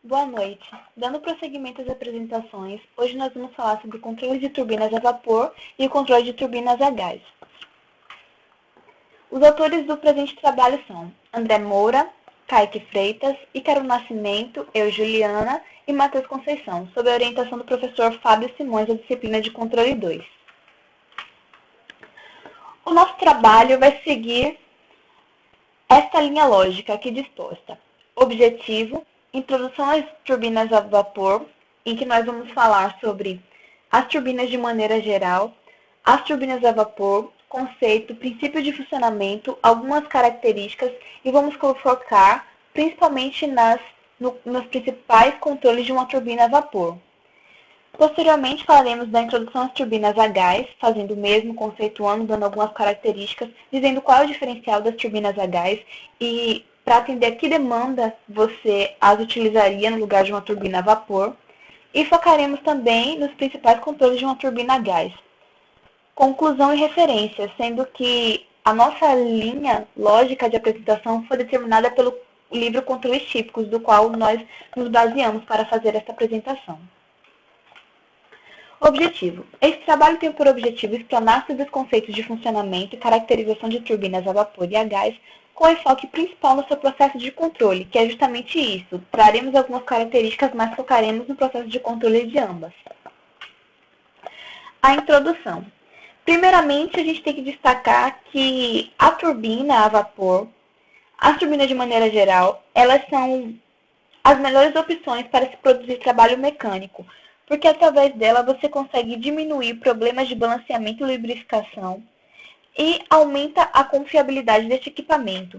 Boa noite. Dando prosseguimento às apresentações, hoje nós vamos falar sobre o controle de turbinas a vapor e o controle de turbinas a gás. Os autores do presente trabalho são André Moura, Kaique Freitas, Ícaro Nascimento, eu, Juliana e Matheus Conceição, sob a orientação do professor Fábio Simões da disciplina de Controle 2. O nosso trabalho vai seguir esta linha lógica aqui disposta. Objetivo: introdução às turbinas a vapor, em que nós vamos falar sobre as turbinas de maneira geral, as turbinas a vapor, conceito, princípio de funcionamento, algumas características e vamos focar principalmente nos principais controles de uma turbina a vapor. Posteriormente, falaremos da introdução às turbinas a gás, fazendo o mesmo, conceituando, dando algumas características, dizendo qual é o diferencial das turbinas a gás e para atender a que demanda você as utilizaria no lugar de uma turbina a vapor. E focaremos também nos principais controles de uma turbina a gás. Conclusão e referência, sendo que a nossa linha lógica de apresentação foi determinada pelo livro Controles Típicos, do qual nós nos baseamos para fazer esta apresentação. Objetivo. Esse trabalho tem por objetivo explanar sobre os conceitos de funcionamento e caracterização de turbinas a vapor e a gás, com enfoque principal no seu processo de controle, que é justamente isso. Traremos algumas características, mas focaremos no processo de controle de ambas. A introdução. Primeiramente, a gente tem que destacar que a turbina a vapor, as turbinas de maneira geral, elas são as melhores opções para se produzir trabalho mecânico, porque através dela você consegue diminuir problemas de balanceamento e lubrificação e aumenta a confiabilidade deste equipamento,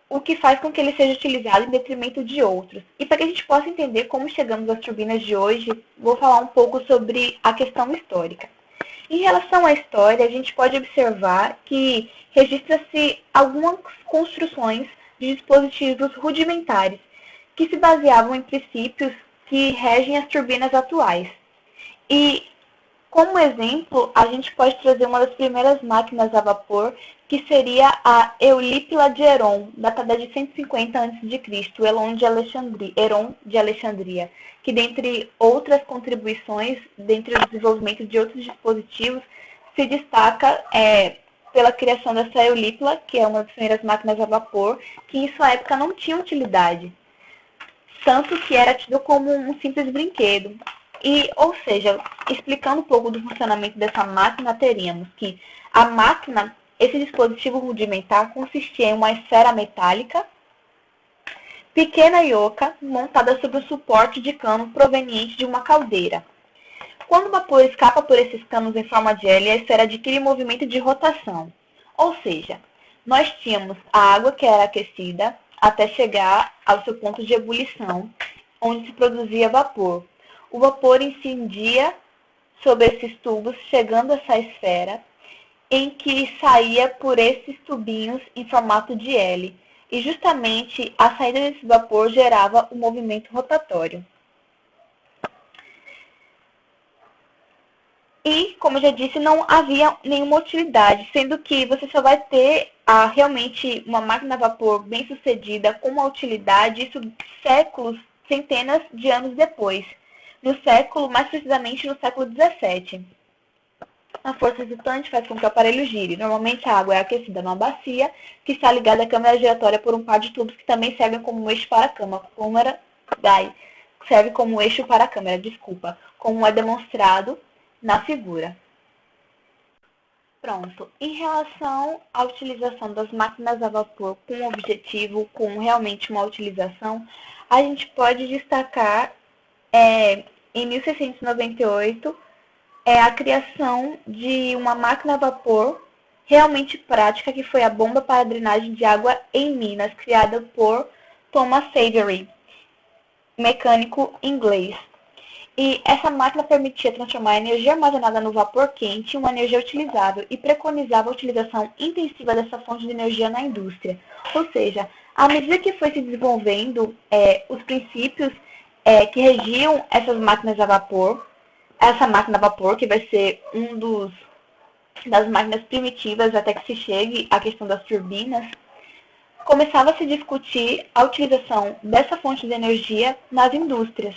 o que faz com que ele seja utilizado em detrimento de outros. E para que a gente possa entender como chegamos às turbinas de hoje, vou falar um pouco sobre a questão histórica. Em relação à história, a gente pode observar que registra-se algumas construções de dispositivos rudimentares, que se baseavam em princípios que regem as turbinas atuais. E, como exemplo, a gente pode trazer uma das primeiras máquinas a vapor, que seria a Eulípila de Heron, datada de 150 a.C., Heron de Alexandria, que, dentre outras contribuições, dentre o desenvolvimento de outros dispositivos, se destaca pela criação dessa Eulípila, que é uma das primeiras máquinas a vapor, que em sua época não tinha utilidade, tanto que era tido como um simples brinquedo. Ou seja, explicando um pouco do funcionamento dessa máquina, teríamos que a máquina, esse dispositivo rudimentar, consistia em uma esfera metálica, pequena e oca, montada sobre o suporte de cano proveniente de uma caldeira. Quando o vapor escapa por esses canos em forma de L, a esfera adquire movimento de rotação. Ou seja, nós tínhamos a água que era aquecida até chegar ao seu ponto de ebulição, onde se produzia vapor. O vapor incendia sobre esses tubos, chegando a essa esfera, em que saía por esses tubinhos em formato de L. E justamente a saída desse vapor gerava o movimento rotatório. E, como eu já disse, não havia nenhuma utilidade, sendo que você só vai ter realmente uma máquina a vapor bem sucedida com uma utilidade, isso séculos, centenas de anos depois, mais precisamente no século XVII. A força resultante faz com que o aparelho gire. Normalmente a água é aquecida numa bacia, que está ligada à câmara giratória por um par de tubos que também servem como eixo para a câmara. Serve como eixo para a câmara, como é demonstrado na figura. Pronto. Em relação à utilização das máquinas a vapor com objetivo, com realmente uma utilização, a gente pode destacar, em 1698, a criação de uma máquina a vapor realmente prática, que foi a bomba para drenagem de água em Minas, criada por Thomas Savery, mecânico inglês. E essa máquina permitia transformar a energia armazenada no vapor quente em uma energia utilizável e preconizava a utilização intensiva dessa fonte de energia na indústria. Ou seja, à medida que foi se desenvolvendo os princípios que regiam essas máquinas a vapor, essa máquina a vapor, que vai ser das máquinas primitivas até que se chegue à questão das turbinas, começava a se discutir a utilização dessa fonte de energia nas indústrias.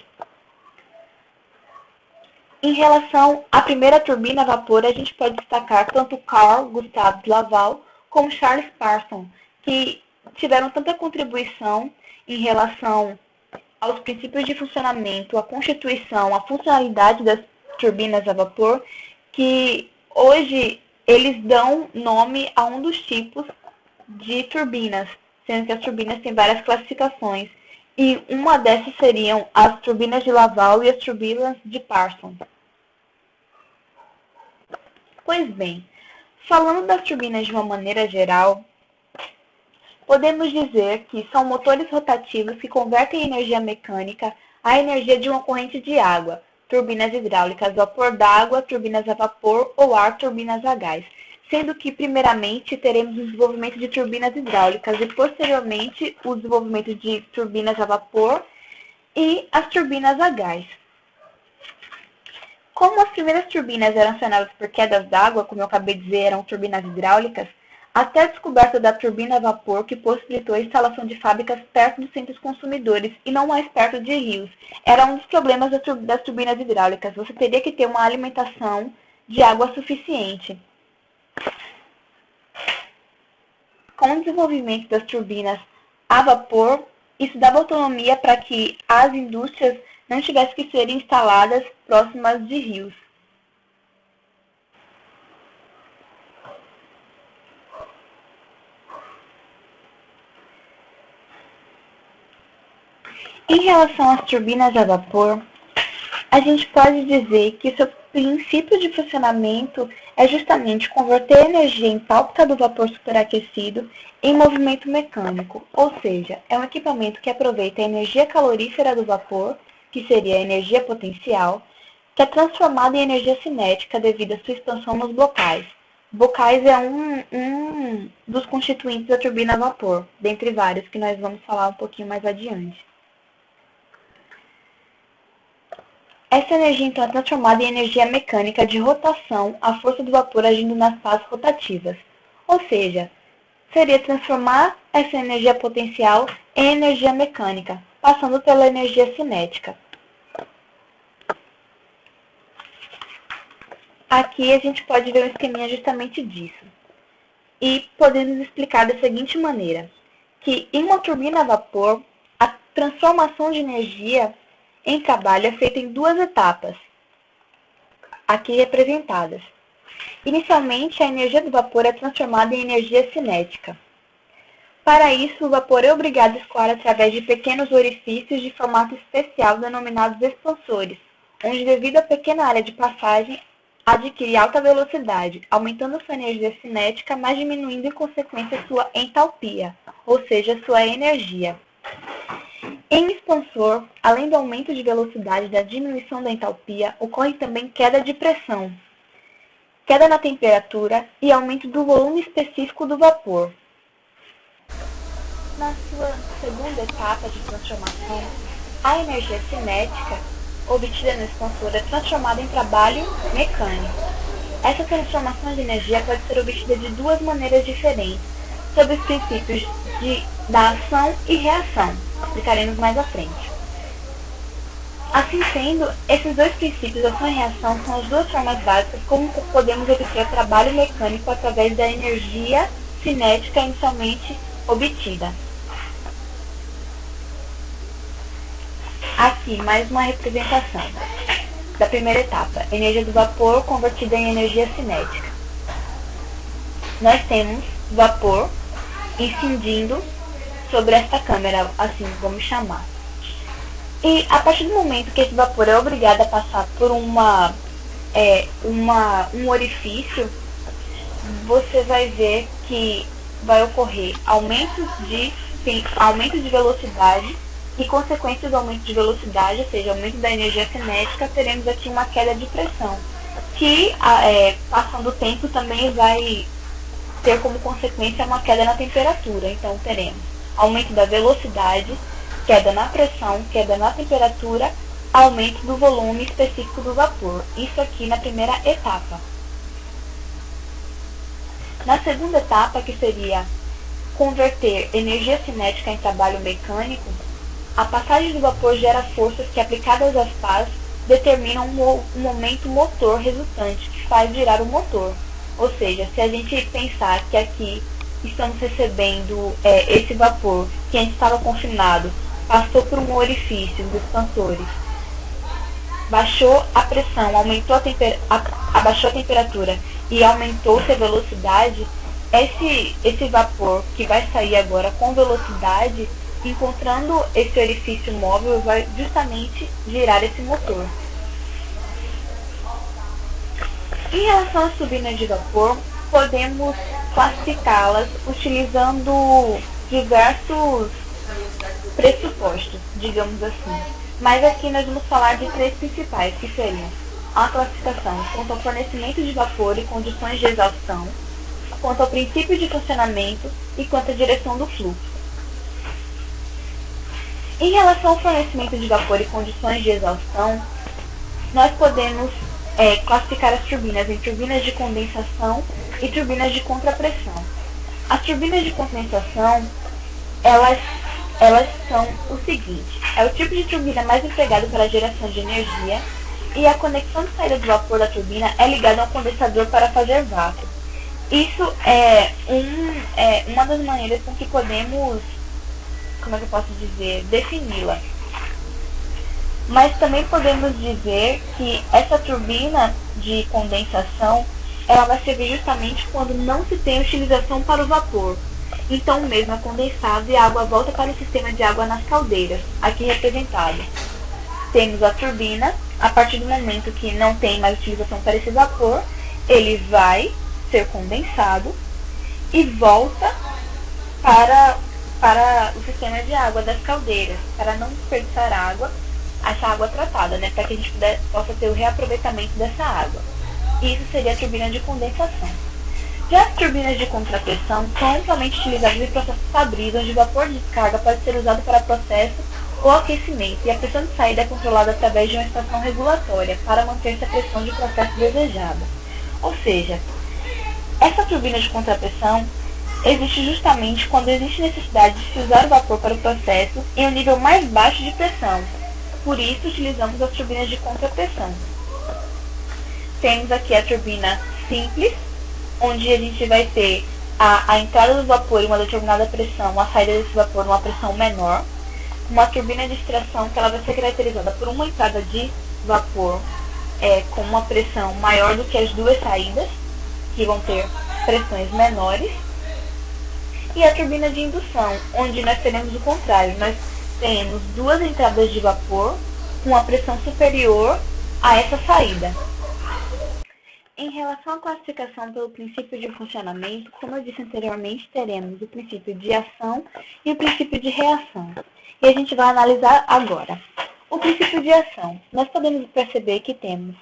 Em relação à primeira turbina a vapor, a gente pode destacar tanto Carl Gustav Laval como Charles Parsons, que tiveram tanta contribuição em relação aos princípios de funcionamento, à constituição, à funcionalidade das turbinas a vapor, que hoje eles dão nome a um dos tipos de turbinas, sendo que as turbinas têm várias classificações, e uma dessas seriam as turbinas de Laval e as turbinas de Parsons. Pois bem, falando das turbinas de uma maneira geral, podemos dizer que são motores rotativos que convertem energia mecânica à energia de uma corrente de água, turbinas hidráulicas vapor d'água, turbinas a vapor ou ar, turbinas a gás, sendo que, primeiramente, teremos o desenvolvimento de turbinas hidráulicas e, posteriormente, o desenvolvimento de turbinas a vapor e as turbinas a gás. Como as primeiras turbinas eram acionadas por quedas d'água, como eu acabei de dizer, eram turbinas hidráulicas, até a descoberta da turbina a vapor, que possibilitou a instalação de fábricas perto dos centros consumidores e não mais perto de rios. Era um dos problemas das turbinas hidráulicas. Você teria que ter uma alimentação de água suficiente. Com o desenvolvimento das turbinas a vapor, isso dava autonomia para que as indústrias não tivessem que ser instaladas próximas de rios. Em relação às turbinas a vapor, a gente pode dizer que seu princípio de funcionamento é justamente converter a energia entalpida do vapor superaquecido em movimento mecânico, ou seja, é um equipamento que aproveita a energia calorífera do vapor, que seria a energia potencial, que é transformada em energia cinética devido à sua expansão nos bocais. Bocais é um dos constituintes da turbina a vapor, dentre vários que nós vamos falar um pouquinho mais adiante. Essa energia, então, é transformada em energia mecânica de rotação à força do vapor agindo nas pás rotativas. Ou seja, seria transformar essa energia potencial em energia mecânica, passando pela energia cinética. Aqui a gente pode ver um esqueminha justamente disso. E podemos explicar da seguinte maneira, que em uma turbina a vapor, a transformação de energia em trabalho é feita em duas etapas, aqui representadas. Inicialmente, a energia do vapor é transformada em energia cinética. Para isso, o vapor é obrigado a escoar através de pequenos orifícios de formato especial denominados expansores, onde, devido à pequena área de passagem, adquire alta velocidade, aumentando sua energia cinética, mas diminuindo em consequência sua entalpia, ou seja, sua energia. Em expansor, além do aumento de velocidade e da diminuição da entalpia, ocorre também queda de pressão, queda na temperatura e aumento do volume específico do vapor. Na sua segunda etapa de transformação, a energia cinética obtida no expansor é transformada em trabalho mecânico. Essa transformação de energia pode ser obtida de duas maneiras diferentes, sob os princípios da ação e reação. Explicaremos mais à frente. Assim sendo, esses dois princípios, ação e reação, são as duas formas básicas como podemos obter trabalho mecânico através da energia cinética inicialmente obtida. Aqui, mais uma representação da primeira etapa, energia do vapor convertida em energia cinética. Nós temos vapor incidindo sobre esta câmera, assim vamos chamar. E a partir do momento que esse vapor é obrigado a passar por um orifício, você vai ver que vai ocorrer aumento de velocidade e consequências do aumento de velocidade, ou seja, aumento da energia cinética, teremos aqui uma queda de pressão, que passando o tempo também vai ter como consequência uma queda na temperatura. Então teremos aumento da velocidade, queda na pressão, queda na temperatura, aumento do volume específico do vapor. Isso aqui na primeira etapa. Na segunda etapa, que seria converter energia cinética em trabalho mecânico, a passagem do vapor gera forças que, aplicadas às pás, determinam um momento motor resultante, que faz girar o motor. Ou seja, se a gente pensar que aqui estamos recebendo esse vapor, que antes estava confinado, passou por um orifício dos expansores, baixou a pressão, abaixou a temperatura e aumentou-se a velocidade, esse vapor que vai sair agora com velocidade, encontrando esse orifício móvel, vai justamente girar esse motor. Em relação às turbinas de vapor, podemos classificá-las utilizando diversos pressupostos, digamos assim. Mas aqui nós vamos falar de três principais, que seriam a classificação quanto ao fornecimento de vapor e condições de exaustão, quanto ao princípio de funcionamento e quanto à direção do fluxo. Em relação ao fornecimento de vapor e condições de exaustão, nós podemos classificar as turbinas em turbinas de condensação e turbinas de contrapressão. As turbinas de condensação, elas são o seguinte: é o tipo de turbina mais empregado para a geração de energia e a conexão de saída do vapor da turbina é ligada a um condensador para fazer vácuo. Isso é uma das maneiras com que podemos, como é que eu posso dizer, defini-la. Mas também podemos dizer que essa turbina de condensação, ela vai servir justamente quando não se tem utilização para o vapor. Então o mesmo é condensado e a água volta para o sistema de água nas caldeiras, aqui representado. Temos a turbina, a partir do momento que não tem mais utilização para esse vapor, ele vai ser condensado e volta para o sistema de água das caldeiras, para não desperdiçar água, essa água tratada, né, para que a gente possa ter o reaproveitamento dessa água. Isso seria a turbina de condensação. Já as turbinas de contrapressão são amplamente utilizadas em processos fabris, onde o vapor de descarga pode ser usado para processo ou aquecimento, e a pressão de saída é controlada através de uma estação regulatória para manter-se a pressão de processo desejada. Ou seja, essa turbina de contrapressão existe justamente quando existe necessidade de se usar o vapor para o processo em um nível mais baixo de pressão. Por isso, utilizamos as turbinas de contrapressão. Temos aqui a turbina simples, onde a gente vai ter a entrada do vapor em uma determinada pressão, a saída desse vapor numa pressão menor. Uma turbina de extração que ela vai ser caracterizada por uma entrada de vapor com uma pressão maior do que as duas saídas, que vão ter pressões menores. E a turbina de indução, onde nós teremos o contrário, nós temos duas entradas de vapor com uma pressão superior a essa saída. Em relação à classificação pelo princípio de funcionamento, como eu disse anteriormente, teremos o princípio de ação e o princípio de reação. E a gente vai analisar agora. O princípio de ação. Nós podemos perceber que temos...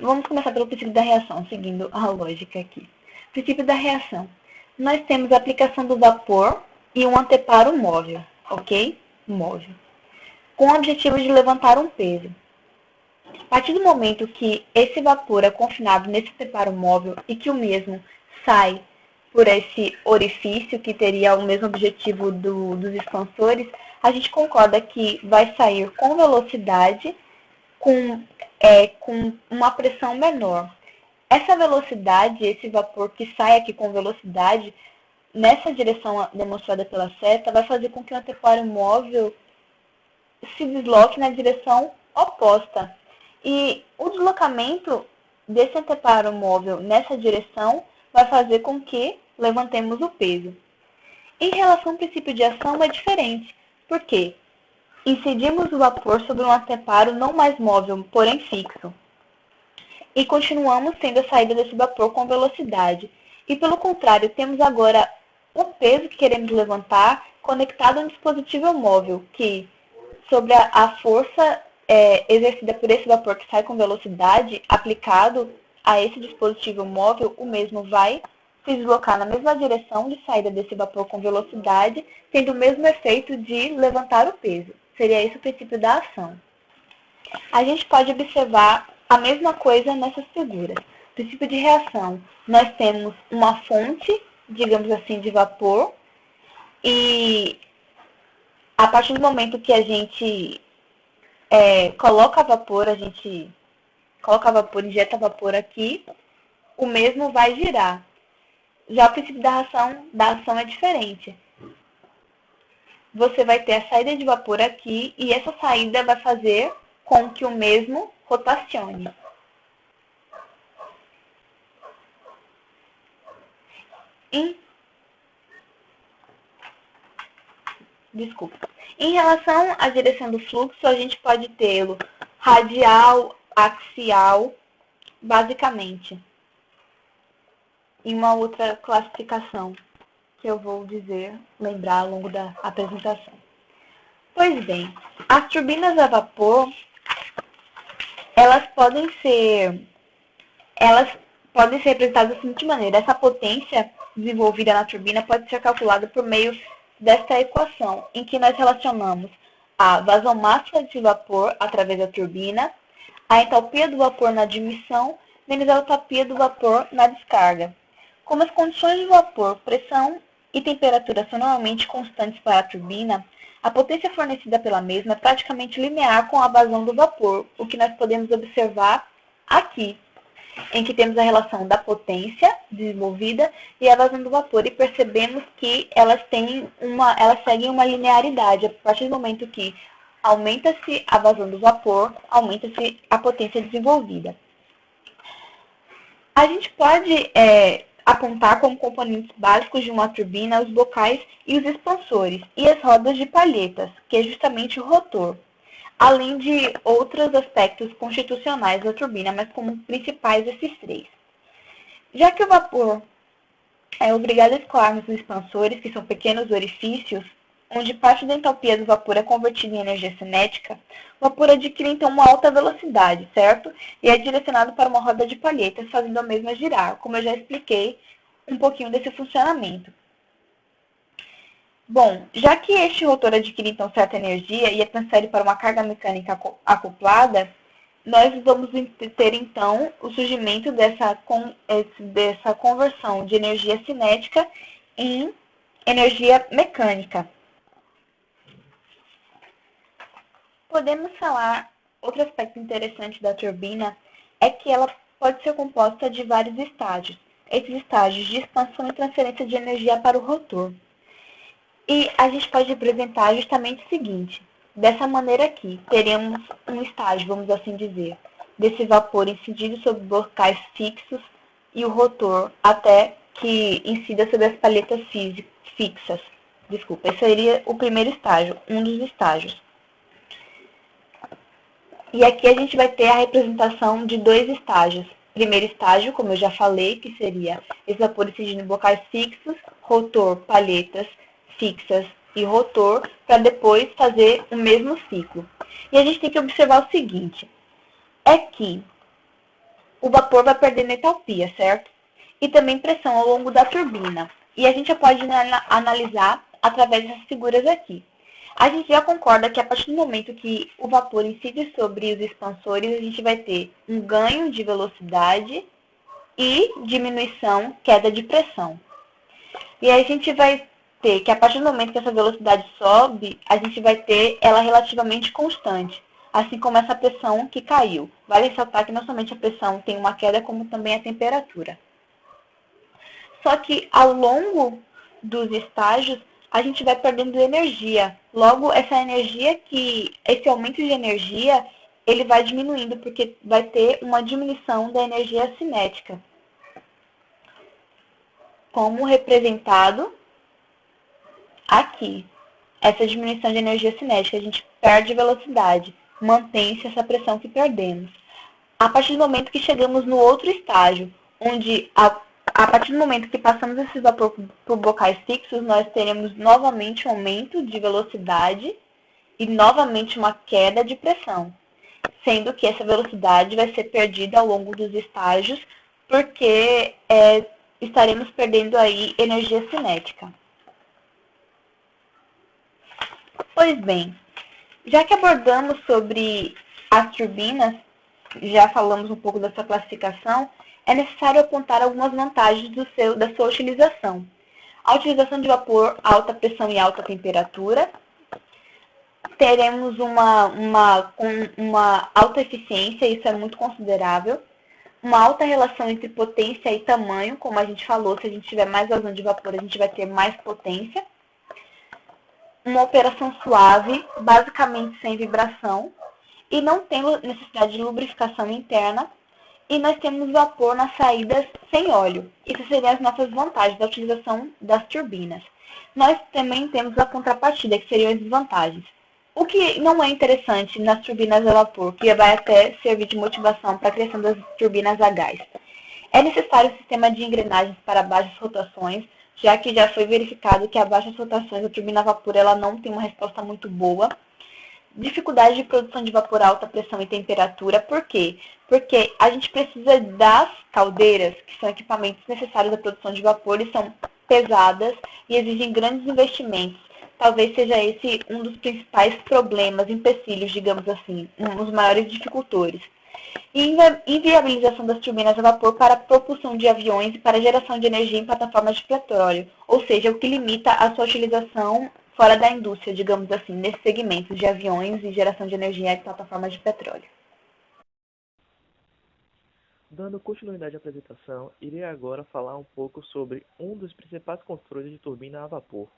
Vamos começar pelo princípio da reação, seguindo a lógica aqui. Princípio da reação. Nós temos a aplicação do vapor e um anteparo móvel, ok? Móvel. Com o objetivo de levantar um peso. A partir do momento que esse vapor é confinado nesse anteparo móvel e que o mesmo sai por esse orifício, que teria o mesmo objetivo dos expansores, a gente concorda que vai sair com velocidade, com uma pressão menor. Essa velocidade, esse vapor que sai aqui com velocidade, nessa direção demonstrada pela seta, vai fazer com que o anteparo móvel se desloque na direção oposta. E o deslocamento desse anteparo móvel nessa direção vai fazer com que levantemos o peso. Em relação ao princípio de ação é diferente, porque incidimos o vapor sobre um anteparo não mais móvel, porém fixo. E continuamos tendo a saída desse vapor com velocidade. E pelo contrário, temos agora o peso que queremos levantar conectado a um dispositivo móvel, que sobre a força exercida por esse vapor que sai com velocidade, aplicado a esse dispositivo móvel, o mesmo vai se deslocar na mesma direção de saída desse vapor com velocidade, tendo o mesmo efeito de levantar o peso. Seria esse o princípio da ação. A gente pode observar a mesma coisa nessas figuras. Princípio de reação. Nós temos uma fonte, digamos assim, de vapor, E a partir do momento que a gente coloca vapor, a gente coloca vapor, injeta vapor aqui, o mesmo vai girar. Já o princípio da ação é diferente. Você vai ter a saída de vapor aqui e essa saída vai fazer com que o mesmo rotacione. Em relação à direção do fluxo, a gente pode tê-lo radial, axial, basicamente. E uma outra classificação que eu vou lembrar ao longo da apresentação. Pois bem, as turbinas a vapor, elas podem ser representadas da seguinte maneira. Essa potência desenvolvida na turbina pode ser calculada por meio desta equação, em que nós relacionamos a vazão máxima de vapor através da turbina, a entalpia do vapor na admissão, menos a entalpia do vapor na descarga. Como as condições de vapor, pressão e temperatura são normalmente constantes para a turbina, a potência fornecida pela mesma é praticamente linear com a vazão do vapor, o que nós podemos observar aqui, em que temos a relação da potência desenvolvida e a vazão do vapor, e percebemos que elas seguem uma linearidade. A partir do momento que aumenta-se a vazão do vapor, aumenta-se a potência desenvolvida. A gente pode apontar como componentes básicos de uma turbina os bocais e os expansores, e as rodas de palhetas, que é justamente o rotor, além de outros aspectos constitucionais da turbina, mas como principais esses três. Já que o vapor é obrigado a escoar nos expansores, que são pequenos orifícios, onde parte da entalpia do vapor é convertida em energia cinética, o vapor adquire então uma alta velocidade, certo? E é direcionado para uma roda de palhetas, fazendo a mesma girar, como eu já expliquei um pouquinho desse funcionamento. Bom, já que este rotor adquire então certa energia e é transfere para uma carga mecânica acoplada, nós vamos ter então o surgimento dessa conversão de energia cinética em energia mecânica. Podemos falar, outro aspecto interessante da turbina é que ela pode ser composta de vários estágios. Esses estágios de expansão e transferência de energia para o rotor. E a gente pode representar justamente o seguinte. Dessa maneira aqui, teremos um estágio, vamos assim dizer, desse vapor incidido sobre bocais fixos e o rotor até que incida sobre as palhetas fixas. Desculpa, esse seria o primeiro estágio, um dos estágios. E aqui a gente vai ter a representação de dois estágios. Primeiro estágio, como eu já falei, que seria esse vapor incidindo em bocais fixos, rotor, palhetas fixas e rotor, para depois fazer o mesmo ciclo. E a gente tem que observar o seguinte, é que o vapor vai perdendo entalpia, certo? E também pressão ao longo da turbina. E a gente já pode analisar através dessas figuras aqui. A gente já concorda que a partir do momento que o vapor incide sobre os expansores, a gente vai ter um ganho de velocidade e diminuição, queda de pressão. E aí a gente vai ter que a partir do momento que essa velocidade sobe, a gente vai ter ela relativamente constante, assim como essa pressão que caiu. Vale ressaltar que não somente a pressão tem uma queda, como também a temperatura. Só que ao longo dos estágios, a gente vai perdendo energia. Logo, esse aumento de energia, ele vai diminuindo, porque vai ter uma diminuição da energia cinética. Como representado aqui. Essa diminuição de energia cinética, a gente perde velocidade, mantém-se essa pressão que perdemos. A partir do momento que chegamos no outro estágio, onde a partir do momento que passamos esse vapor por bocais fixos, nós teremos novamente um aumento de velocidade e novamente uma queda de pressão, sendo que essa velocidade vai ser perdida ao longo dos estágios, porque estaremos perdendo aí energia cinética. Pois bem, já que abordamos sobre as turbinas, já falamos um pouco da sua classificação, é necessário apontar algumas vantagens da sua utilização. A utilização de vapor, alta pressão e alta temperatura. Teremos uma alta eficiência, isso é muito considerável. Uma alta relação entre potência e tamanho, como a gente falou, se a gente tiver mais vazão de vapor, a gente vai ter mais potência. Uma operação suave, basicamente sem vibração, e não temos necessidade de lubrificação interna, e nós temos vapor nas saídas sem óleo. Essas seriam as nossas vantagens da utilização das turbinas. Nós também temos a contrapartida, que seriam as desvantagens. O que não é interessante nas turbinas a vapor, que vai até servir de motivação para a criação das turbinas a gás. É necessário um sistema de engrenagens para baixas rotações, já que já foi verificado que a baixas rotações da turbina a vapor ela não tem uma resposta muito boa. Dificuldade de produção de vapor a alta pressão e temperatura. Por quê? Porque a gente precisa das caldeiras, que são equipamentos necessários à produção de vapor, e são pesadas e exigem grandes investimentos. Talvez seja esse um dos principais problemas, empecilhos, digamos assim, um dos maiores dificultores. E inviabilização das turbinas a vapor para a propulsão de aviões e para a geração de energia em plataformas de petróleo, ou seja, o que limita a sua utilização fora da indústria, digamos assim, nesses segmentos de aviões e geração de energia em plataformas de petróleo. Dando continuidade à apresentação, irei agora falar um pouco sobre um dos principais controles de turbina a vapor.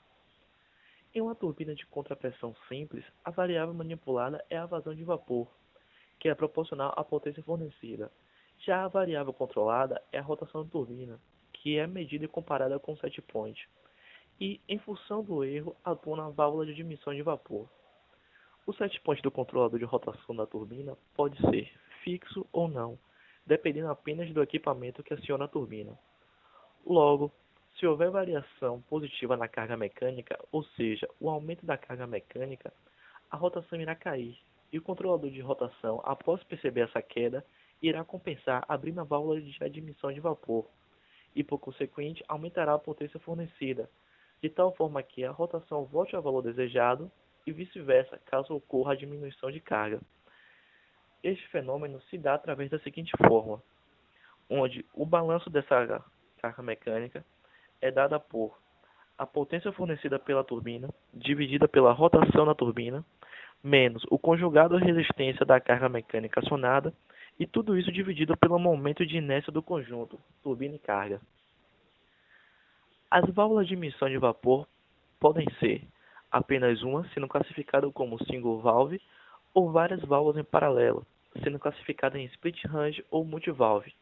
Em uma turbina de contrapressão simples, a variável manipulada é a vazão de vapor, que é proporcional à potência fornecida. Já a variável controlada é a rotação da turbina, que é medida e comparada com o set point, e, em função do erro, atua na válvula de admissão de vapor. O set point do controlador de rotação da turbina pode ser fixo ou não, dependendo apenas do equipamento que aciona a turbina. Logo, se houver variação positiva na carga mecânica, ou seja, o aumento da carga mecânica, a rotação irá cair, e o controlador de rotação, após perceber essa queda, irá compensar abrindo a válvula de admissão de vapor, e por consequente aumentará a potência fornecida, de tal forma que a rotação volte ao valor desejado e vice-versa, caso ocorra a diminuição de carga. Este fenômeno se dá através da seguinte forma, onde o balanço dessa carga mecânica é dada por a potência fornecida pela turbina, dividida pela rotação da turbina, menos o conjugado de resistência da carga mecânica acionada, e tudo isso dividido pelo momento de inércia do conjunto, turbina e carga. As válvulas de emissão de vapor podem ser apenas uma, sendo classificada como single valve, ou várias válvulas em paralelo, sendo classificada em split range ou multivalve.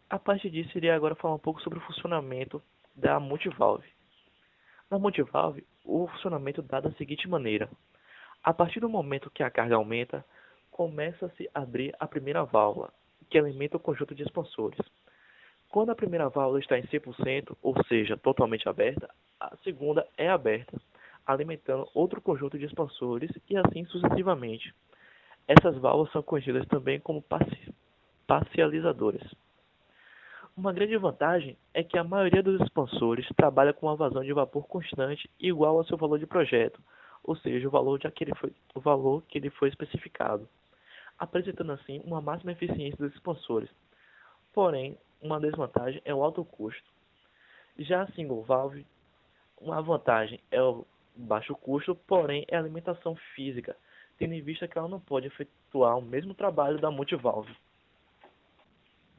A partir disso, irei agora falar um pouco sobre o funcionamento da multivalve. Na multivalve, o funcionamento é dado da seguinte maneira. A partir do momento que a carga aumenta, começa-se a abrir a primeira válvula, que alimenta o conjunto de expansores. Quando a primeira válvula está em 100%, ou seja, totalmente aberta, a segunda é aberta, alimentando outro conjunto de expansores e assim sucessivamente. Essas válvulas são conhecidas também como parcializadores. Uma grande vantagem é que a maioria dos expansores trabalha com uma vazão de vapor constante igual ao seu valor de projeto, ou seja, o valor que ele foi especificado, apresentando assim uma máxima eficiência dos expansores. Porém, uma desvantagem é o alto custo. Já a single valve, uma vantagem é o baixo custo, porém é a alimentação física, tendo em vista que ela não pode efetuar o mesmo trabalho da multivalve.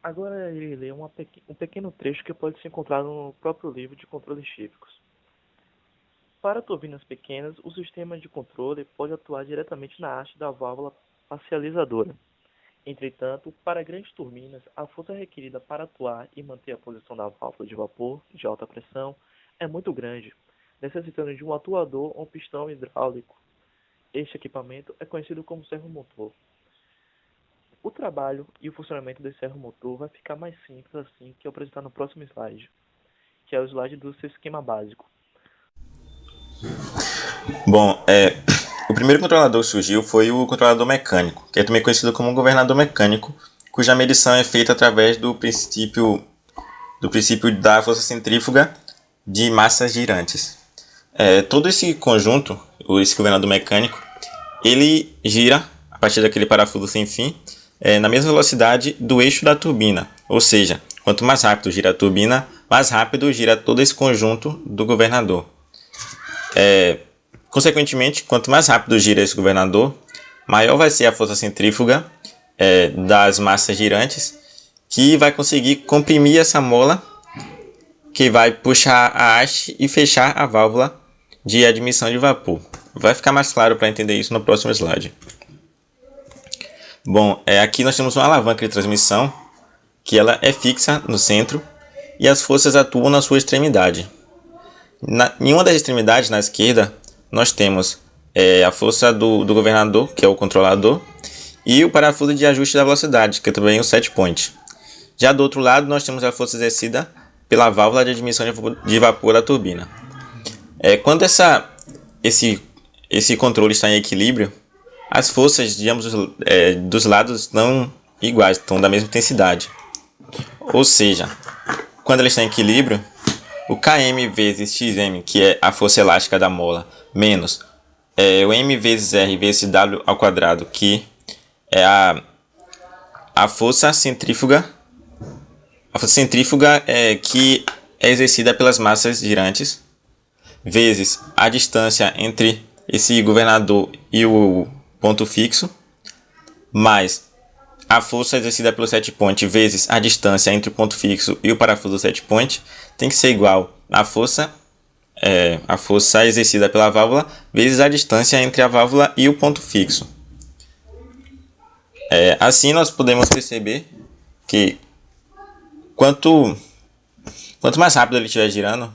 Agora eu irei ler um pequeno trecho que pode ser encontrado no próprio livro de controles típicos. Para turbinas pequenas, o sistema de controle pode atuar diretamente na haste da válvula parcializadora. Entretanto, para grandes turbinas, a força requerida para atuar e manter a posição da válvula de vapor de alta pressão é muito grande, necessitando de um atuador ou um pistão hidráulico. Este equipamento é conhecido como servomotor. O trabalho e o funcionamento desse servomotor vai ficar mais simples assim que eu apresentar no próximo slide, que é o slide do seu esquema básico. Bom, o primeiro controlador que surgiu foi o controlador mecânico, que é também conhecido como governador mecânico, cuja medição é feita através do princípio da força centrífuga de massas girantes. Todo esse conjunto, esse governador mecânico, ele gira a partir daquele parafuso sem fim, na mesma velocidade do eixo da turbina, ou seja, quanto mais rápido gira a turbina, mais rápido gira todo esse conjunto do governador. Consequentemente, quanto mais rápido gira esse governador, maior vai ser a força centrífuga das massas girantes, que vai conseguir comprimir essa mola, que vai puxar a haste e fechar a válvula de admissão de vapor. Vai ficar mais claro para entender isso no próximo slide. Bom, aqui nós temos uma alavanca de transmissão, que ela é fixa no centro, e as forças atuam na sua extremidade. Em uma das extremidades, na esquerda, nós temos a força do governador, que é o controlador, e o parafuso de ajuste da velocidade, que é também o set point. Já do outro lado, nós temos a força exercida pela válvula de admissão de vapor da turbina. Quando esse controle está em equilíbrio, as forças de ambos dos lados estão iguais, estão da mesma intensidade. Ou seja, quando ela está em equilíbrio, o Km vezes Xm, que é a força elástica da mola, menos o M vezes R vezes W ao quadrado, que é a força centrífuga. A força centrífuga que é exercida pelas massas girantes, vezes a distância entre esse governador e o ponto fixo, mais a força exercida pelo set point vezes a distância entre o ponto fixo e o parafuso do set point, tem que ser igual à força exercida pela válvula vezes a distância entre a válvula e o ponto fixo. Assim nós podemos perceber que quanto mais rápido ele estiver girando,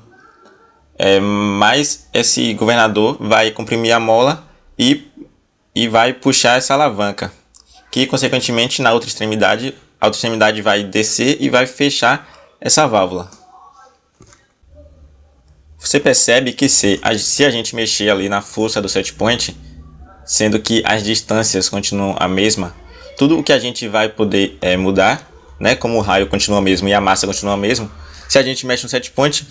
mais esse governador vai comprimir a mola e vai puxar essa alavanca, que consequentemente na outra extremidade, a outra extremidade vai descer e vai fechar essa válvula. Você percebe que se a gente mexer ali na força do set point, sendo que as distâncias continuam a mesma, tudo o que a gente vai poder mudar, né, como o raio continua o mesmo e a massa continua o mesmo, se a gente mexe no set point,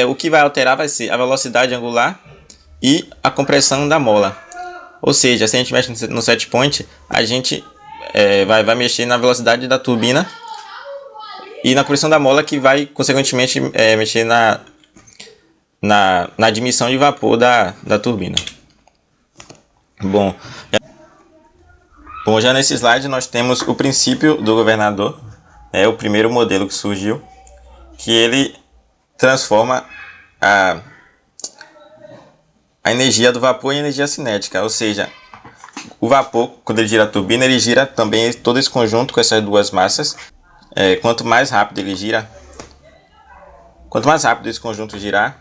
o que vai alterar vai ser a velocidade angular e a compressão da mola. Ou seja, se a gente mexe no set point, a gente vai mexer na velocidade da turbina e na compressão da mola, que vai consequentemente mexer na admissão de vapor da turbina. Bom, já nesse slide nós temos o princípio do governador, o primeiro modelo que surgiu, que ele transforma a energia do vapor em energia cinética, ou seja, o vapor, quando ele gira a turbina, ele gira também todo esse conjunto com essas duas massas. Quanto mais rápido esse conjunto girar,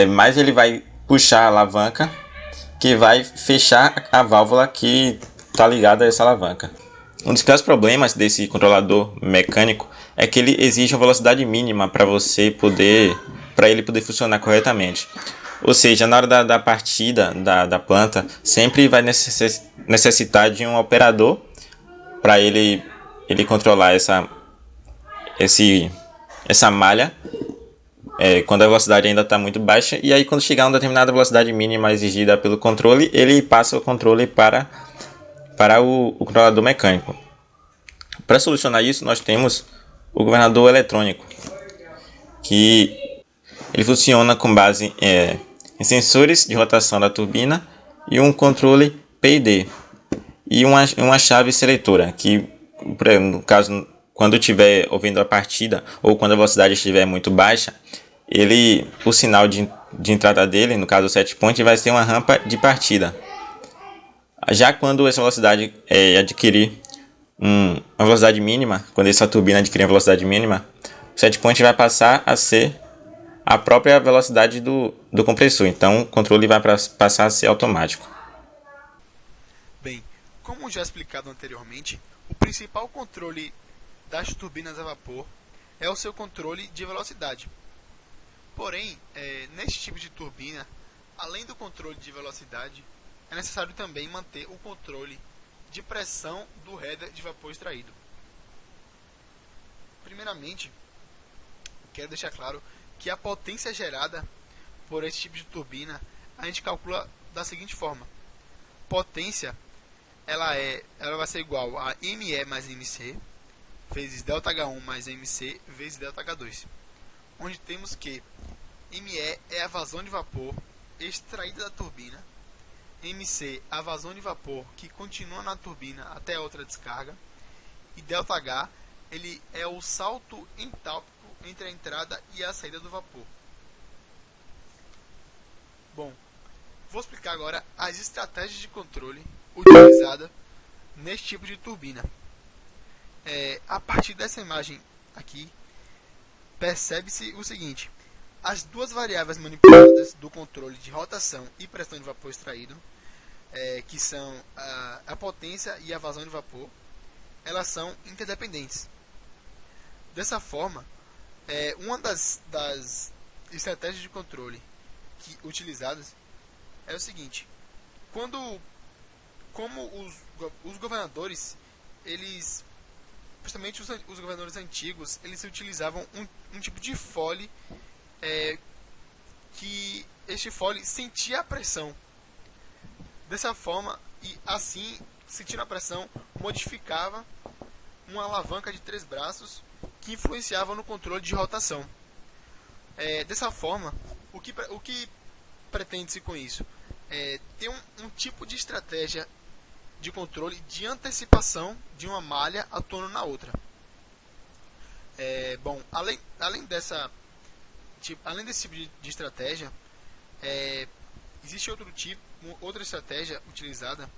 mais ele vai puxar a alavanca, que vai fechar a válvula que está ligada a essa alavanca. Um dos piores problemas desse controlador mecânico é que ele exige uma velocidade mínima para ele poder funcionar corretamente. Ou seja, na hora da partida da planta, sempre vai necessitar de um operador para ele controlar essa malha quando a velocidade ainda está muito baixa, e aí quando chegar a uma determinada velocidade mínima exigida pelo controle, ele passa o controle para o controlador mecânico. Para solucionar isso, nós temos o governador eletrônico, que ele funciona com base em sensores de rotação da turbina e um controle PID e uma chave seletora, que no caso, quando estiver ouvindo a partida ou quando a velocidade estiver muito baixa, o sinal de entrada dele, no caso o set point, vai ser uma rampa de partida. Já quando essa velocidade adquirir uma velocidade mínima, quando essa turbina adquirir uma velocidade mínima, o set point vai passar a ser a própria velocidade do compressor. Então o controle vai passar a ser automático. Bem, como já explicado anteriormente, o principal controle das turbinas a vapor é o seu controle de velocidade. Porém, neste tipo de turbina, além do controle de velocidade, é necessário também manter o controle de pressão do header de vapor extraído. Primeiramente, quero deixar claro que a potência gerada por esse tipo de turbina a gente calcula da seguinte forma: potência ela vai ser igual a ME mais MC vezes ΔH1 mais MC vezes ΔH2, onde temos que ME é a vazão de vapor extraída da turbina, MC a vazão de vapor que continua na turbina até a outra descarga, e ΔH ele é o salto entálpico entre a entrada e a saída do vapor. Bom, vou explicar agora as estratégias de controle utilizadas neste tipo de turbina. A partir dessa imagem aqui, percebe-se o seguinte: as duas variáveis manipuladas do controle de rotação e pressão de vapor extraído, que são a potência e a vazão de vapor, elas são interdependentes. Dessa forma, uma das estratégias de controle utilizadas é o seguinte: como os governadores, eles, principalmente os governadores antigos, eles utilizavam um tipo de fole que este fole sentia a pressão. Dessa forma, e assim, sentindo a pressão, modificava uma alavanca de 3 braços que influenciava no controle de rotação. Dessa forma, o que pretende-se com isso? Ter um tipo de estratégia de controle de antecipação de uma malha atuando na outra. Bom, além desse tipo de estratégia, existe outra estratégia utilizada,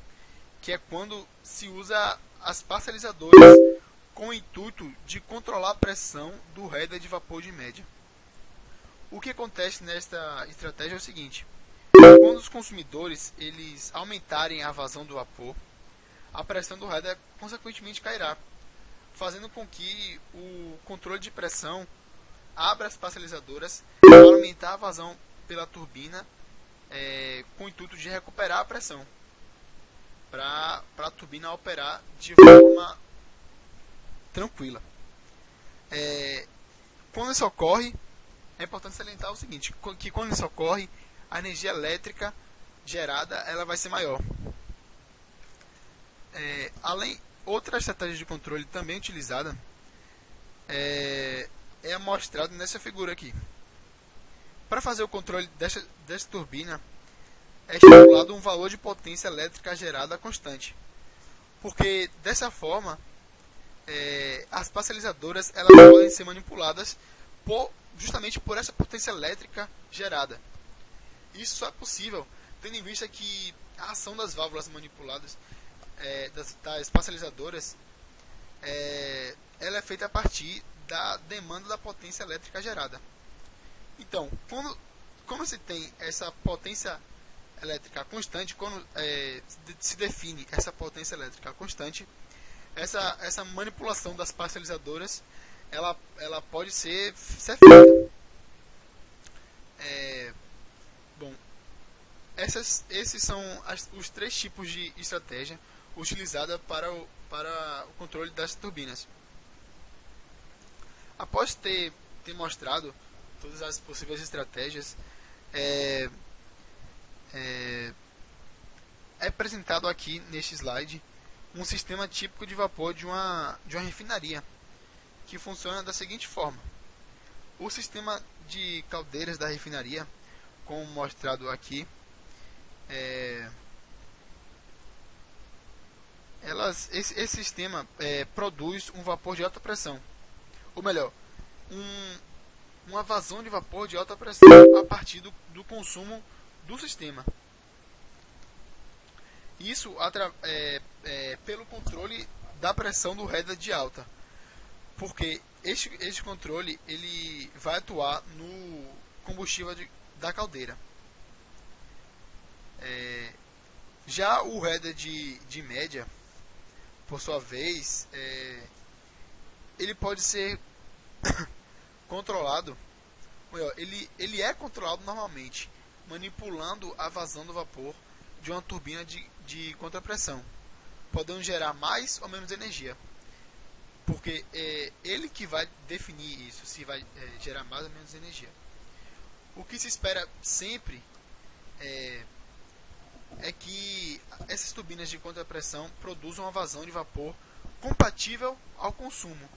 que é quando se usa as parcializadoras com o intuito de controlar a pressão do header de vapor de média. O que acontece nesta estratégia é o seguinte: quando os consumidores eles aumentarem a vazão do vapor, a pressão do header consequentemente cairá, fazendo com que o controle de pressão abra as parcializadoras para aumentar a vazão pela turbina, com o intuito de recuperar a pressão, para a turbina operar de forma tranquila. Quando isso ocorre, é importante salientar o seguinte: que quando isso ocorre, a energia elétrica gerada ela vai ser maior. Outra estratégia de controle também utilizada é mostrada nessa figura aqui. Para fazer o controle dessa turbina, é estipulado um valor de potência elétrica gerada constante, porque dessa forma as parcializadoras elas podem ser manipuladas justamente por essa potência elétrica gerada. Isso só é possível tendo em vista que a ação das válvulas manipuladas, das parcializadoras, ela é feita a partir da demanda da potência elétrica gerada. Então, quando se tem essa potência elétrica constante, quando se define essa potência elétrica constante, essa manipulação das parcializadoras ela pode ser feita. Bom, esses são os 3 tipos de estratégia utilizada para o controle das turbinas. Após ter mostrado todas as possíveis estratégias, é apresentado aqui neste slide um sistema típico de vapor de uma refinaria, que funciona da seguinte forma: o sistema de caldeiras da refinaria, como mostrado aqui, esse sistema produz um vapor de alta pressão, ou melhor, uma vazão de vapor de alta pressão a partir do consumo do sistema. Isso pelo controle da pressão do header de alta, porque este controle ele vai atuar no combustível da caldeira. Já o header de média, por sua vez, ele pode ser controlado, ele é controlado normalmente manipulando a vazão do vapor de uma turbina de contrapressão, podendo gerar mais ou menos energia, porque é ele que vai definir isso, se vai gerar mais ou menos energia. O que se espera sempre é que essas turbinas de contrapressão produzam uma vazão de vapor compatível ao consumo,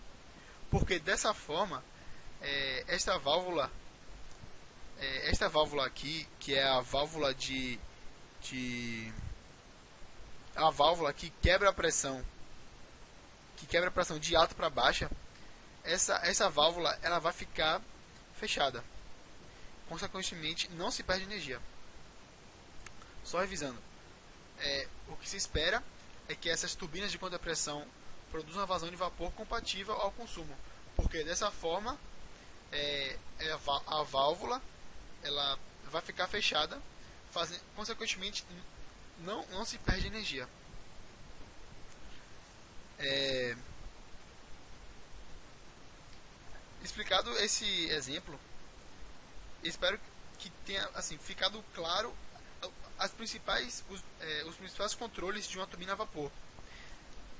porque dessa forma, esta válvula aqui, que é a válvula a válvula que quebra a pressão, de alta para baixa, essa válvula ela vai ficar fechada. Consequentemente, não se perde energia. Só revisando, o que se espera é que essas turbinas de contrapressão produzam uma vazão de vapor compatível ao consumo, porque dessa forma a válvula ela vai ficar fechada, consequentemente não se perde energia. Explicado esse exemplo, espero que tenha ficado claro os principais controles de uma turbina a vapor.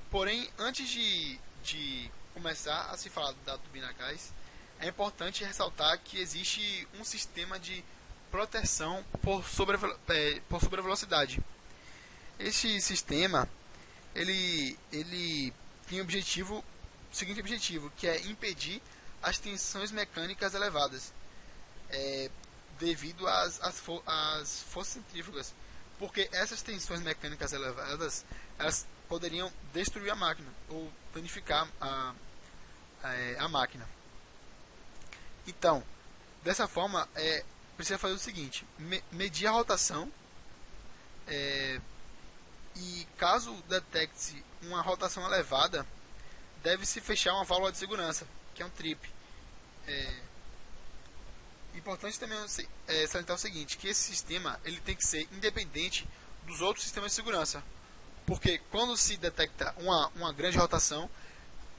Porém, antes de começar a se falar da turbina a gás, é importante ressaltar que existe um sistema de proteção por sobrevelocidade. Esse sistema ele tem o seguinte objetivo, que é impedir as tensões mecânicas elevadas, devido às forças centrífugas, porque essas tensões mecânicas elevadas elas poderiam destruir a máquina ou danificar a máquina. Então, dessa forma, precisa fazer o seguinte: medir a rotação, e caso detecte uma rotação elevada, deve-se fechar uma válvula de segurança, que é um trip. Importante também salientar o seguinte, que esse sistema ele tem que ser independente dos outros sistemas de segurança, porque quando se detecta uma grande rotação,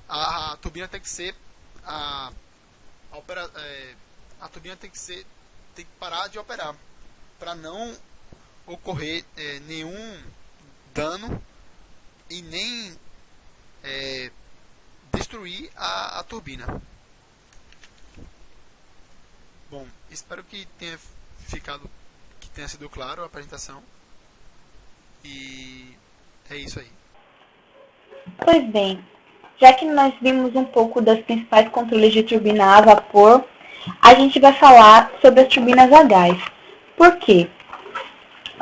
a turbina tem que ser a turbina tem que parar de operar, para não ocorrer nenhum dano e nem destruir a turbina. Bom, espero que tenha sido claro a apresentação, e é isso aí. Pois bem, já que nós vimos um pouco das principais controles de turbina a vapor, a gente vai falar sobre as turbinas a gás. Por quê?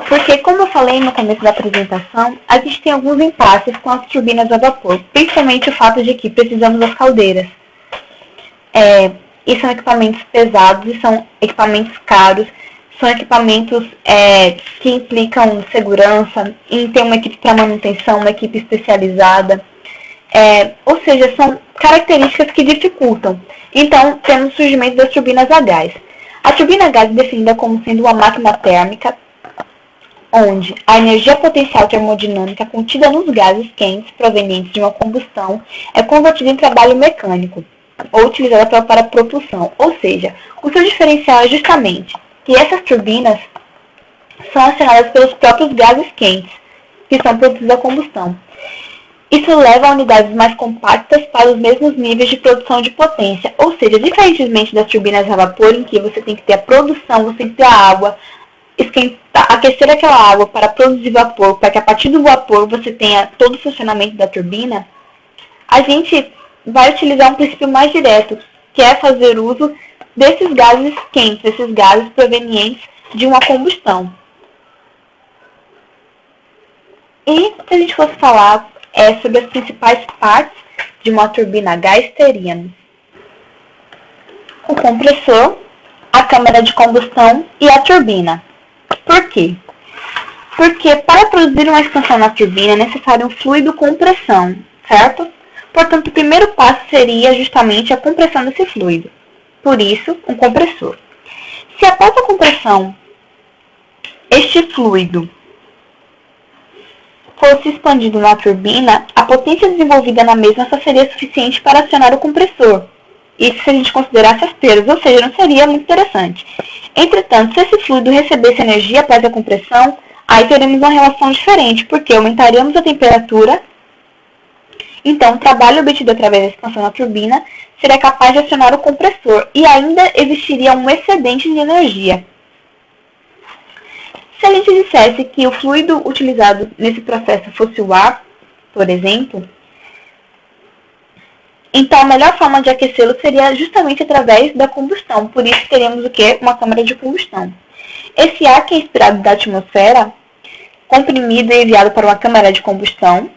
Porque, como eu falei no começo da apresentação, a gente tem alguns impasses com as turbinas a vapor, principalmente o fato de que precisamos das caldeiras. E são equipamentos pesados, e são equipamentos caros, são equipamentos que implicam segurança, em ter uma equipe para manutenção, uma equipe especializada. Ou seja, são características que dificultam. Então, temos o surgimento das turbinas a gás. A turbina a gás é definida como sendo uma máquina térmica, onde a energia potencial termodinâmica contida nos gases quentes provenientes de uma combustão é convertida em trabalho mecânico, ou utilizada para propulsão. Ou seja, o seu diferencial é justamente que essas turbinas são acionadas pelos próprios gases quentes, que são produzidos da combustão. Isso leva a unidades mais compactas para os mesmos níveis de produção de potência, ou seja, diferentemente das turbinas a vapor, em que você tem que ter a produção, você tem que ter a água, aquecer aquela água para produzir vapor, para que a partir do vapor você tenha todo o funcionamento da turbina, a gente vai utilizar um princípio mais direto, que é fazer uso desses gases quentes, esses gases provenientes de uma combustão. E se a gente fosse falar sobre as principais partes de uma turbina a gás, teríamos o compressor, a câmara de combustão e a turbina. Por quê? Porque para produzir uma expansão na turbina é necessário um fluido com pressão, certo? Portanto, o primeiro passo seria justamente a compressão desse fluido. Por isso, um compressor. Se após a compressão, este fluido fosse expandido na turbina, a potência desenvolvida na mesma só seria suficiente para acionar o compressor. Isso se a gente considerasse as perdas, ou seja, não seria muito interessante. Entretanto, se esse fluido recebesse energia após a compressão, aí teremos uma relação diferente, porque aumentaríamos a temperatura. Então, o trabalho obtido através da expansão na turbina seria capaz de acionar o compressor e ainda existiria um excedente de energia. Se a gente dissesse que o fluido utilizado nesse processo fosse o ar, por exemplo, Então, a melhor forma de aquecê-lo seria justamente através da combustão. Por isso, teríamos o quê? Uma câmara de combustão. Esse ar que é inspirado da atmosfera, comprimido e enviado para uma câmara de combustão,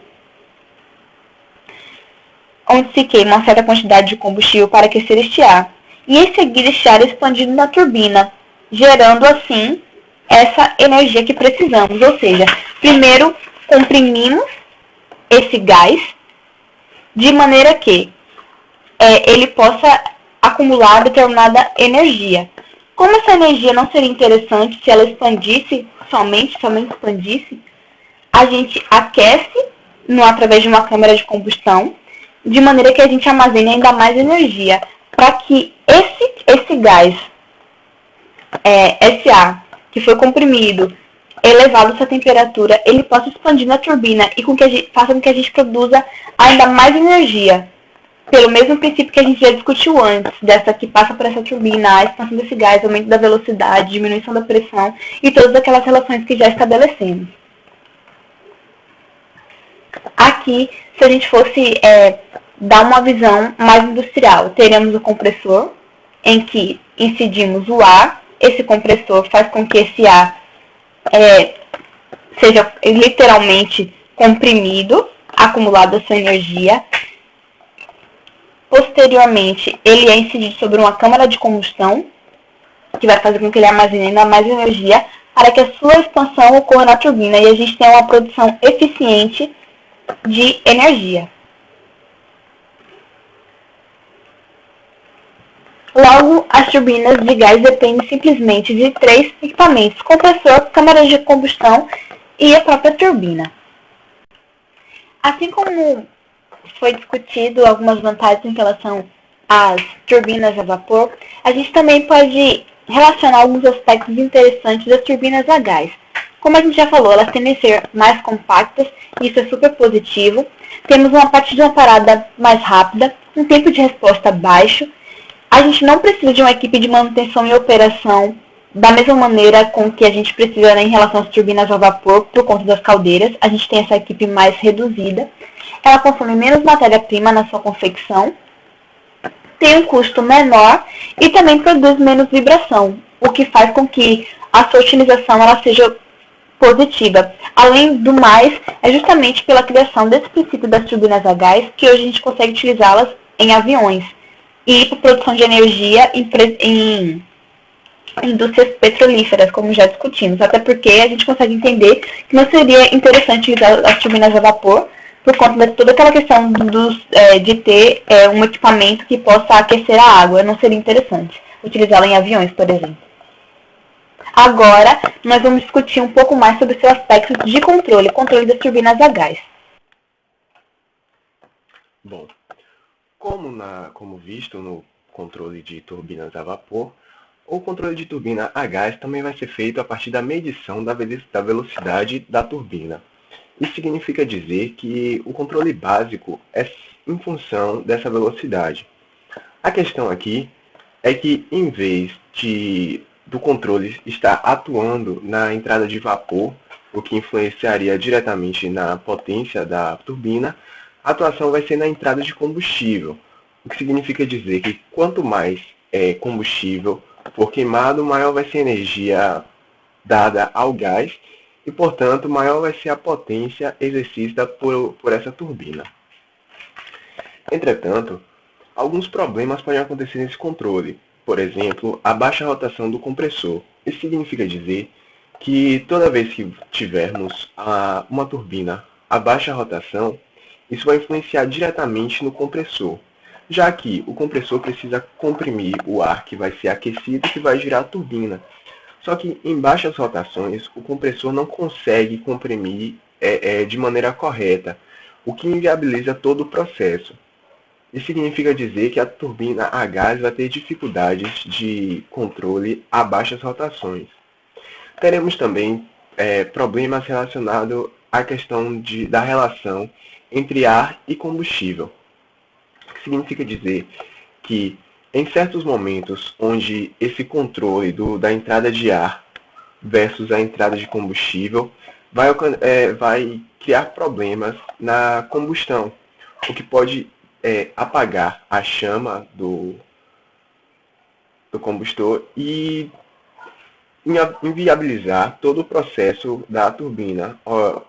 onde se queima uma certa quantidade de combustível para aquecer este ar. E em seguida, este ar é expandido na turbina, gerando assim essa energia que precisamos. Ou seja, primeiro comprimimos esse gás de maneira que ele possa acumular determinada energia. Como essa energia não seria interessante se ela expandisse, somente expandisse, a gente aquece através de uma câmara de combustão, de maneira que a gente armazene ainda mais energia, para que esse gás, esse ar que foi comprimido, elevado a sua temperatura, ele possa expandir na turbina e faça com que a gente produza ainda mais energia. Pelo mesmo princípio que a gente já discutiu antes, dessa que passa por essa turbina, a expansão desse gás, aumento da velocidade, diminuição da pressão e todas aquelas relações que já estabelecemos. Aqui, se a gente fosse dar uma visão mais industrial, teremos o compressor, em que incidimos o ar, esse compressor faz com que esse ar seja literalmente comprimido, acumulado a sua energia. Posteriormente, ele é incidido sobre uma câmara de combustão, que vai fazer com que ele armazene ainda mais energia para que a sua expansão ocorra na turbina e a gente tenha uma produção eficiente de energia. Logo, as turbinas de gás dependem simplesmente de 3 equipamentos: compressor, câmara de combustão e a própria turbina. Assim como foi discutido algumas vantagens em relação às turbinas a vapor, a gente também pode relacionar alguns aspectos interessantes das turbinas a gás. Como a gente já falou, elas tendem a ser mais compactas, e isso é super positivo. Temos uma parte de uma parada mais rápida, um tempo de resposta baixo. A gente não precisa de uma equipe de manutenção e operação da mesma maneira com que a gente precisa em relação às turbinas a vapor por conta das caldeiras. A gente tem essa equipe mais reduzida. Ela consome menos matéria-prima na sua confecção, tem um custo menor e também produz menos vibração, o que faz com que a sua utilização ela seja positiva. Além do mais, é justamente pela criação desse princípio das turbinas a gás que hoje a gente consegue utilizá-las em aviões e para produção de energia em indústrias petrolíferas, como já discutimos. Até porque a gente consegue entender que não seria interessante usar as turbinas a vapor por conta de toda aquela questão de ter um equipamento que possa aquecer a água. Não seria interessante utilizá-la em aviões, por exemplo. Agora, nós vamos discutir um pouco mais sobre o seu aspecto de controle das turbinas a gás. Bom, como visto no controle de turbinas a vapor, o controle de turbina a gás também vai ser feito a partir da medição da velocidade da turbina. Isso significa dizer que o controle básico é em função dessa velocidade. A questão aqui é que, em vez do controle estar atuando na entrada de vapor, o que influenciaria diretamente na potência da turbina, a atuação vai ser na entrada de combustível, o que significa dizer que quanto mais combustível for queimado, maior vai ser a energia dada ao gás e, portanto, maior vai ser a potência exercida por essa turbina. Entretanto, alguns problemas podem acontecer nesse controle. Por exemplo, a baixa rotação do compressor. Isso significa dizer que toda vez que tivermos uma turbina a baixa rotação, isso vai influenciar diretamente no compressor, já que o compressor precisa comprimir o ar que vai ser aquecido e que vai girar a turbina. Só que em baixas rotações, o compressor não consegue comprimir de maneira correta, o que inviabiliza todo o processo. Isso significa dizer que a turbina a gás vai ter dificuldades de controle a baixas rotações. Teremos também problemas relacionados à questão da relação entre ar e combustível. O que significa dizer que em certos momentos onde esse controle da entrada de ar versus a entrada de combustível vai criar problemas na combustão, o que pode apagar a chama do combustor e inviabilizar todo o processo da turbina,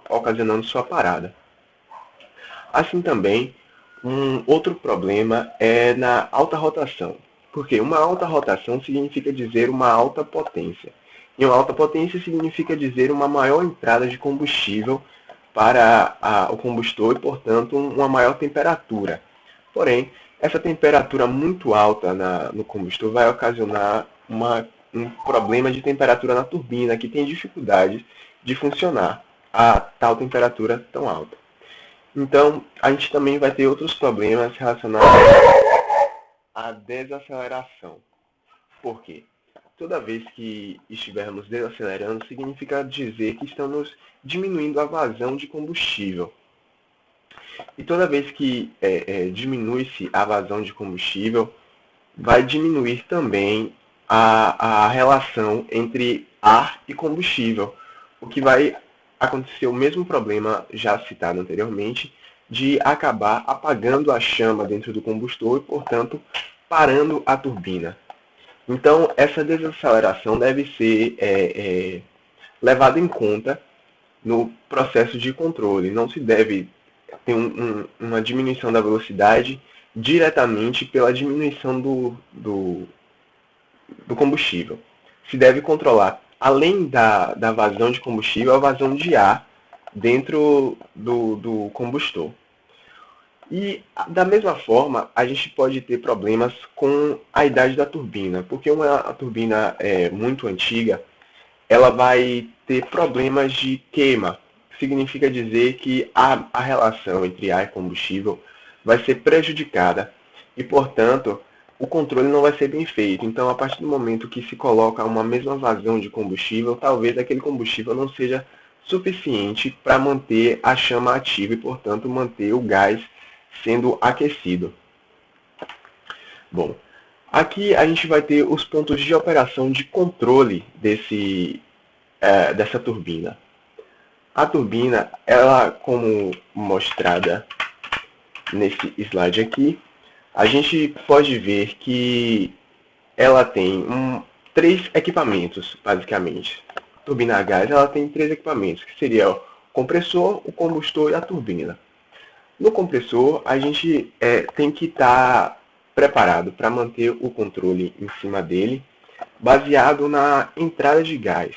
ocasionando sua parada. Assim também, um outro problema é na alta rotação, porque uma alta rotação significa dizer uma alta potência. E uma alta potência significa dizer uma maior entrada de combustível para o combustor e, portanto, uma maior temperatura. Porém, essa temperatura muito alta no combustor vai ocasionar um problema de temperatura na turbina, que tem dificuldade de funcionar a tal temperatura tão alta. Então, a gente também vai ter outros problemas relacionados à desaceleração. Por quê? Toda vez que estivermos desacelerando, significa dizer que estamos diminuindo a vazão de combustível. E toda vez que diminui-se a vazão de combustível, vai diminuir também a relação entre ar e combustível, o que vai acontecer o mesmo problema já citado anteriormente, de acabar apagando a chama dentro do combustor e, portanto, parando a turbina. Então, essa desaceleração deve ser levada em conta no processo de controle. Não se deve ter uma diminuição da velocidade diretamente pela diminuição do combustível. Se deve controlar, além da vazão de combustível, a vazão de ar dentro do combustor. E, da mesma forma, a gente pode ter problemas com a idade da turbina, porque uma turbina muito antiga, ela vai ter problemas de queima. Significa dizer que a relação entre ar e combustível vai ser prejudicada e, portanto, o controle não vai ser bem feito. Então, a partir do momento que se coloca uma mesma vazão de combustível, talvez aquele combustível não seja suficiente para manter a chama ativa e, portanto, manter o gás sendo aquecido. Bom, aqui a gente vai ter os pontos de operação de controle dessa turbina. A turbina, ela, como mostrada nesse slide aqui, a gente pode ver que ela tem 3 equipamentos, basicamente. A turbina a gás, ela tem 3 equipamentos, que seria o compressor, o combustor e a turbina. No compressor, a gente tem que estar preparado para manter o controle em cima dele, baseado na entrada de gás.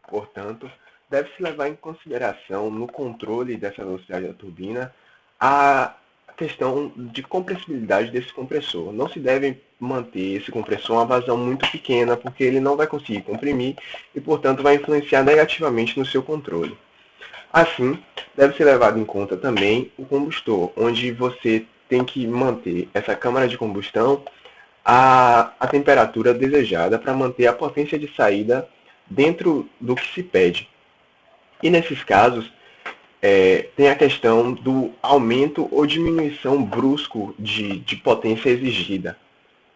Portanto, deve-se levar em consideração no controle dessa velocidade da turbina a questão de compressibilidade desse compressor. Não se deve manter esse compressor uma vazão muito pequena, porque ele não vai conseguir comprimir e, portanto, vai influenciar negativamente no seu controle. Assim, deve ser levado em conta também o combustor, onde você tem que manter essa câmara de combustão a temperatura desejada para manter a potência de saída dentro do que se pede. E nesses casos, tem a questão do aumento ou diminuição brusco de potência exigida.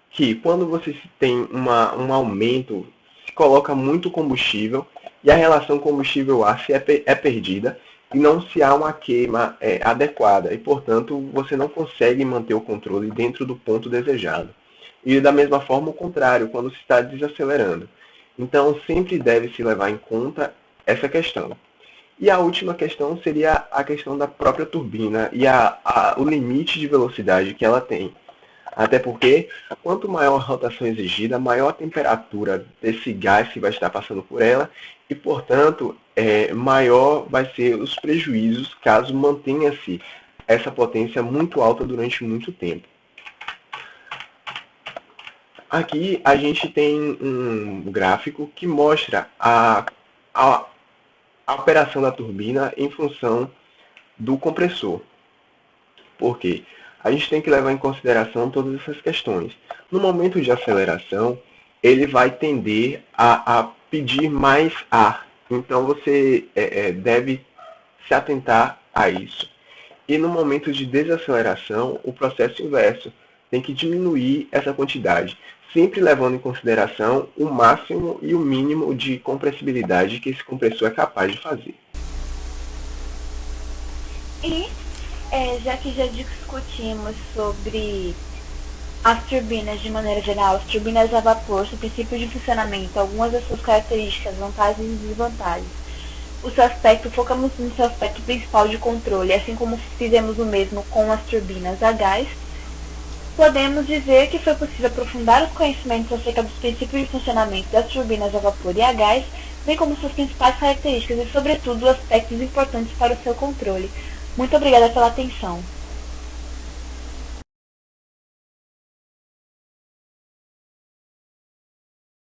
Que quando você tem um aumento, se coloca muito combustível e a relação combustível-ar é perdida e não se há uma queima adequada. E, portanto, você não consegue manter o controle dentro do ponto desejado. E da mesma forma o contrário, quando se está desacelerando. Então, sempre deve se levar em conta essa questão. E a última questão seria a questão da própria turbina e o limite de velocidade que ela tem. Até porque, quanto maior a rotação exigida, maior a temperatura desse gás que vai estar passando por ela e, portanto, maior vai ser os prejuízos caso mantenha-se essa potência muito alta durante muito tempo. Aqui a gente tem um gráfico que mostra a operação da turbina em função do compressor. Por quê? A gente tem que levar em consideração todas essas questões. No momento de aceleração, ele vai tender a pedir mais ar. Então você deve se atentar a isso. E no momento de desaceleração, o processo inverso tem que diminuir essa quantidade, sempre levando em consideração o máximo e o mínimo de compressibilidade que esse compressor é capaz de fazer. E já que já discutimos sobre as turbinas de maneira geral, as turbinas a vapor, seu princípio de funcionamento, algumas das suas características, vantagens e desvantagens. O seu aspecto, focamos no seu aspecto principal de controle, assim como fizemos o mesmo com as turbinas a gás. Podemos dizer que foi possível aprofundar os conhecimentos acerca dos princípios de funcionamento das turbinas a vapor e a gás, bem como suas principais características e, sobretudo, aspectos importantes para o seu controle. Muito obrigada pela atenção.